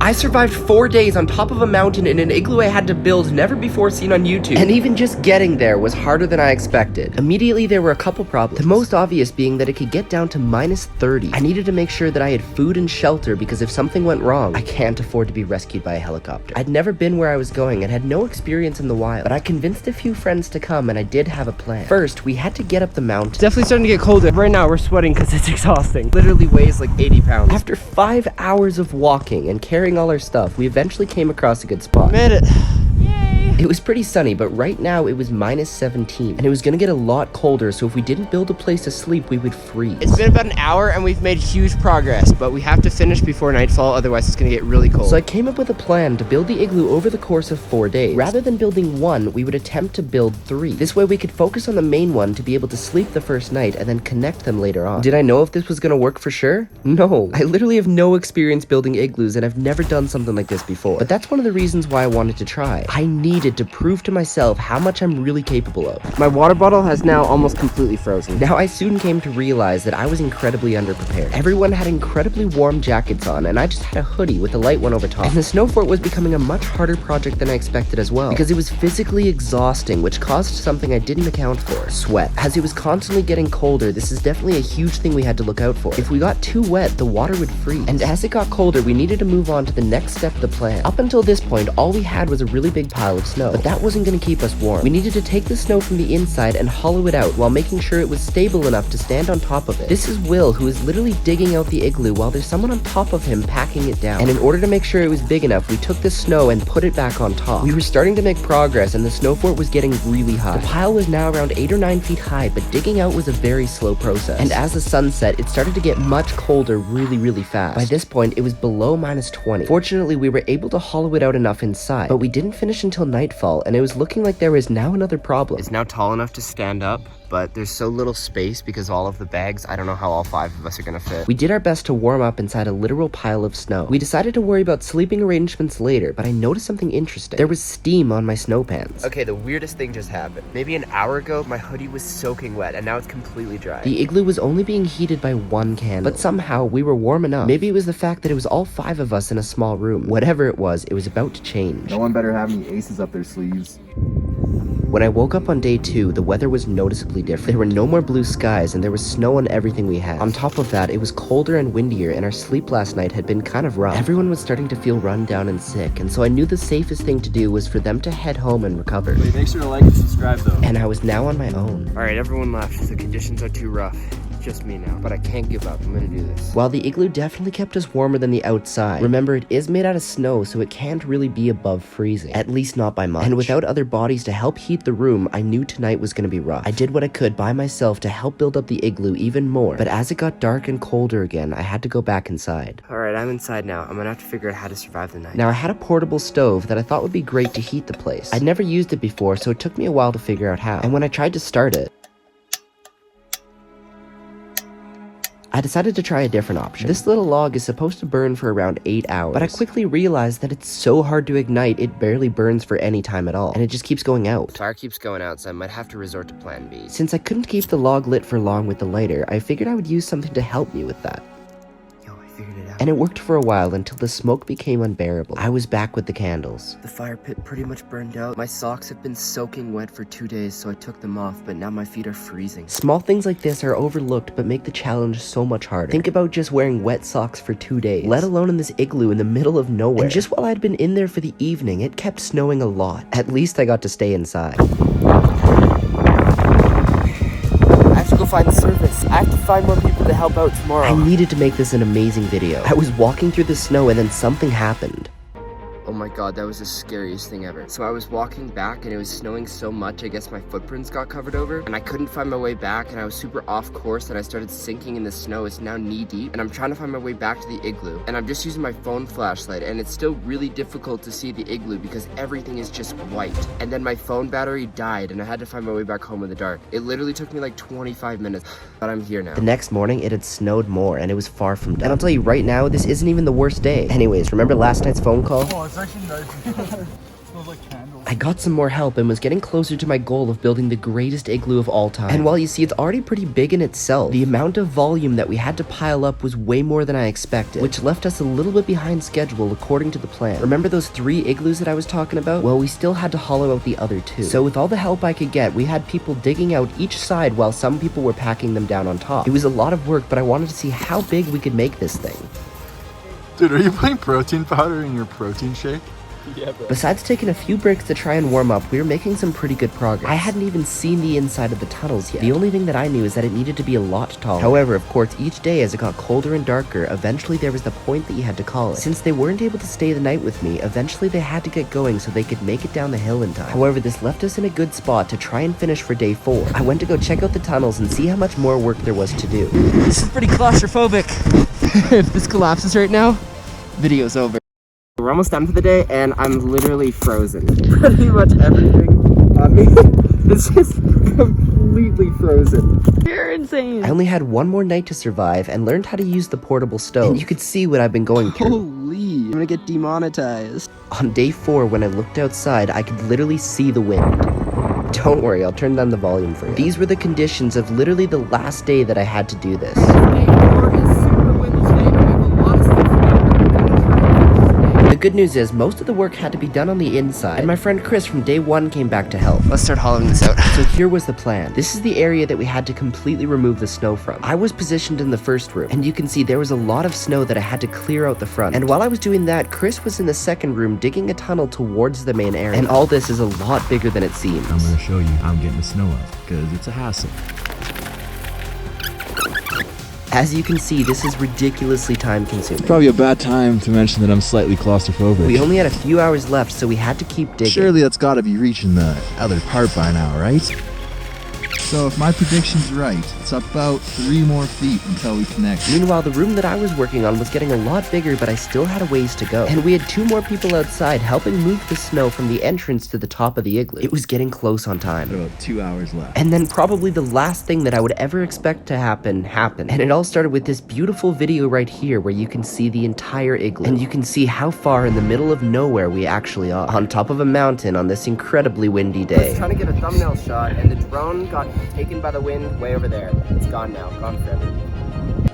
I survived 4 days on top of a mountain in an igloo I had to build never before seen on YouTube. And even just getting there was harder than I expected. Immediately there were a couple problems. The most obvious being that it could get down to -30. I needed to make sure that I had food and shelter because if something went wrong, I can't afford to be rescued by a helicopter. I'd never been where I was going and had no experience in the wild, but I convinced a few friends to come and I did have a plan. First, we had to get up the mountain. It's definitely starting to get colder. Right now we're sweating because it's exhausting. Literally weighs like 80 pounds. After 5 hours of walking and carrying all our stuff, we eventually came across a good spot. Made it. It was pretty sunny, but right now it was -17, and it was gonna get a lot colder, so if we didn't build a place to sleep, we would freeze. It's been about an hour and we've made huge progress, but we have to finish before nightfall, otherwise it's gonna get really cold. So I came up with a plan to build the igloo over the course of 4 days. Rather than building one, we would attempt to build 3. This way we could focus on the main one to be able to sleep the first night and then connect them later on. Did I know if this was gonna work for sure? No. I literally have no experience building igloos and I've never done something like this before. But that's one of the reasons why I wanted to try. I needed to prove to myself how much I'm really capable of. My water bottle has now almost completely frozen. Now I soon came to realize that I was incredibly underprepared. Everyone had incredibly warm jackets on and I just had a hoodie with a light one over top. And the snow fort was becoming a much harder project than I expected as well, because it was physically exhausting, which caused something I didn't account for: sweat. As it was constantly getting colder, this is definitely a huge thing we had to look out for. If we got too wet, the water would freeze. And as it got colder, we needed to move on to the next step of the plan. Up until this point, all we had was a really big pile of snow, but that wasn't going to keep us warm. We needed to take the snow from the inside and hollow it out while making sure it was stable enough to stand on top of it. This is Will, who is literally digging out the igloo while there's someone on top of him packing it down. And in order to make sure it was big enough, we took the snow and put it back on top. We were starting to make progress and the snow fort was getting really high. The pile was now around 8 or 9 feet high, but digging out was a very slow process. And as the sun set, it started to get much colder really fast. By this point, it was below -20. Fortunately, we were able to hollow it out enough inside, but we didn't finish until nightfall, and it was looking like there was now another problem. It's now tall enough to stand up, but there's so little space because all of the bags, I don't know how all 5 of us are gonna fit. We did our best to warm up inside a literal pile of snow. We decided to worry about sleeping arrangements later, but I noticed something interesting. There was steam on my snow pants. Okay, the weirdest thing just happened. Maybe an hour ago, my hoodie was soaking wet, and now it's completely dry. The igloo was only being heated by 1 candle, but somehow we were warm enough. Maybe it was the fact that it was all 5 of us in a small room. Whatever it was about to change. No one better have any aces up their sleeves. When I woke up on day 2, the weather was noticeably different. There were no more blue skies and there was snow on everything we had. On top of that, it was colder and windier and our sleep last night had been kind of rough. Everyone was starting to feel run down and sick, and so I knew the safest thing to do was for them to head home and recover. Wait, make sure to like and subscribe though. And I was now on my own. Alright, everyone left. The conditions are too rough. Just me now, but I can't give up. I'm gonna do this. While the igloo definitely kept us warmer than the outside, remember it is made out of snow, so it can't really be above freezing, at least not by much. And without other bodies to help heat the room, I knew tonight was gonna be rough. I did what I could by myself to help build up the igloo even more, but as it got dark and colder again, I had to go back inside. Alright, I'm inside now. I'm gonna have to figure out how to survive the night. Now I had a portable stove that I thought would be great to heat the place. I'd never used it before, so it took me a while to figure out how. And when I tried to start it, I decided to try a different option. This little log is supposed to burn for around 8 hours, but I quickly realized that it's so hard to ignite, it barely burns for any time at all, and it just keeps going out. Fire keeps going out, so I might have to resort to plan B. Since I couldn't keep the log lit for long with the lighter, I figured I would use something to help me with that. Figured it out. And it worked for a while until the smoke became unbearable. I was back with the candles. The fire pit pretty much burned out. My socks have been soaking wet for 2 days, so I took them off, but now my feet are freezing. Small things like this are overlooked but make the challenge so much harder. Think about just wearing wet socks for 2 days, let alone in this igloo in the middle of nowhere. And just while I'd been in there for the evening, it kept snowing a lot. At least I got to stay inside. Find the service. I have to find more people to help out tomorrow. I needed to make this an amazing video. I was walking through the snow and then something happened. Oh my god, that was the scariest thing ever. So I was walking back and it was snowing so much, I guess my footprints got covered over and I couldn't find my way back and I was super off course and I started sinking in the snow. It's now knee deep and I'm trying to find my way back to the igloo and I'm just using my phone flashlight and it's still really difficult to see the igloo because everything is just white. And then my phone battery died and I had to find my way back home in the dark. It literally took me like 25 minutes, but I'm here now. The next morning, it had snowed more and it was far from done. And I'll tell you right now, this isn't even the worst day. Anyways, remember last night's phone call? Oh, it's actually nice. It smells like candles. I got some more help and was getting closer to my goal of building the greatest igloo of all time. And while you see it's already pretty big in itself, the amount of volume that we had to pile up was way more than I expected, which left us a little bit behind schedule according to the plan. Remember those 3 igloos that I was talking about? Well, we still had to hollow out the other 2. So with all the help I could get, we had people digging out each side while some people were packing them down on top. It was a lot of work, but I wanted to see how big we could make this thing. Dude, are you putting protein powder in your protein shake? Yeah, bro. Besides taking a few breaks to try and warm up, we were making some pretty good progress. I hadn't even seen the inside of the tunnels yet. The only thing that I knew is that it needed to be a lot taller. However, of course, each day as it got colder and darker, eventually there was the point that you had to call it. Since they weren't able to stay the night with me, eventually they had to get going so they could make it down the hill in time. However, this left us in a good spot to try and finish for day 4. I went to go check out the tunnels and see how much more work there was to do. This is pretty claustrophobic. If this collapses right now, video's over. We're almost done for the day, and I'm literally frozen. Pretty much everything on me is just completely frozen. You're insane. I only had one more night to survive and learned how to use the portable stove. And you could see what I've been going through. Holy, I'm gonna get demonetized. On day 4, when I looked outside, I could literally see the wind. Don't worry, I'll turn down the volume for you. These were the conditions of literally the last day that I had to do this. The good news is, most of the work had to be done on the inside, and my friend Chris from day 1 came back to help. Let's start hollowing this out. So here was the plan. This is the area that we had to completely remove the snow from. I was positioned in the first room, and you can see there was a lot of snow that I had to clear out the front. And while I was doing that, Chris was in the second room digging a tunnel towards the main area. And all this is a lot bigger than it seems. I'm gonna show you how I'm getting the snow out, because it's a hassle. As you can see, this is ridiculously time consuming. Probably a bad time to mention that I'm slightly claustrophobic. We only had a few hours left, so we had to keep digging. Surely that's gotta be reaching the other part by now, right? So if my prediction's right, it's about 3 more feet until we connect. Meanwhile, the room that I was working on was getting a lot bigger, but I still had a ways to go. And we had 2 more people outside helping move the snow from the entrance to the top of the igloo. It was getting close on time. About 2 hours left. And then probably the last thing that I would ever expect to happen happened. And it all started with this beautiful video right here where you can see the entire igloo. And you can see how far in the middle of nowhere we actually are. On top of a mountain on this incredibly windy I day. was trying to get a thumbnail shot, and the drone got taken by the wind way over there. It's gone now, gone forever.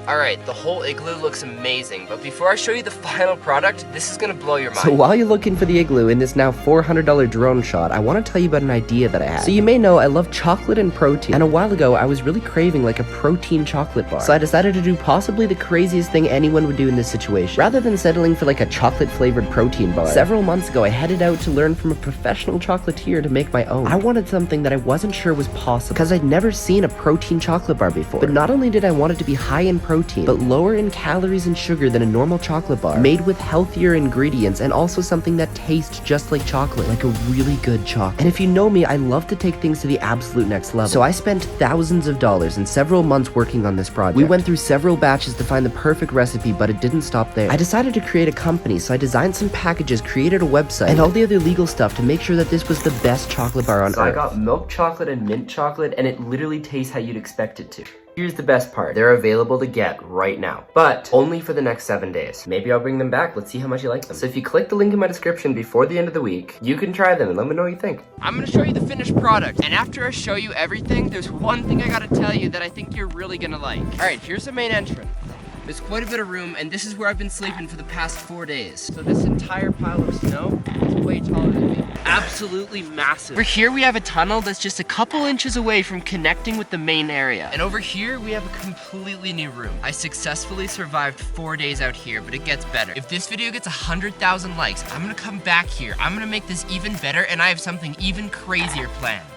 Alright, the whole igloo looks amazing, but before I show you the final product, this is gonna blow your mind. So while you're looking for the igloo in this now $400 drone shot, I want to tell you about an idea that I had. So you may know I love chocolate and protein, and a while ago I was really craving like a protein chocolate bar. So I decided to do possibly the craziest thing anyone would do in this situation. Rather than settling for like a chocolate flavored protein bar, several months ago I headed out to learn from a professional chocolatier to make my own. I wanted something that I wasn't sure was possible, because I'd never seen a protein chocolate bar before. But not only did I want it to be high in protein, but lower in calories and sugar than a normal chocolate bar, made with healthier ingredients, and also something that tastes just like chocolate, like a really good chocolate. And if you know me, I love to take things to the absolute next level. So I spent thousands of dollars and several months working on this project. We went through several batches to find the perfect recipe, but it didn't stop there. I decided to create a company, so I designed some packages, created a website, and all the other legal stuff to make sure that this was the best chocolate bar on earth. I got milk chocolate and mint chocolate, and it literally tastes how you'd expect it to. Here's the best part. They're available to get right now, but only for the next 7 days. Maybe I'll bring them back. Let's see how much you like them. So if you click the link in my description before the end of the week, you can try them and let me know what you think. I'm gonna show you the finished product, and after I show you everything, there's one thing I gotta tell you that I think you're really gonna like. All right, here's the main entrance. There's quite a bit of room, and this is where I've been sleeping for the past 4 days. So this entire pile of snow is way taller than me. Absolutely massive. Over here we have a tunnel that's just a couple inches away from connecting with the main area. And over here we have a completely new room. I successfully survived 4 days out here, but it gets better. If this video gets 100,000 likes, I'm gonna come back here. I'm gonna make this even better, and I have something even crazier planned.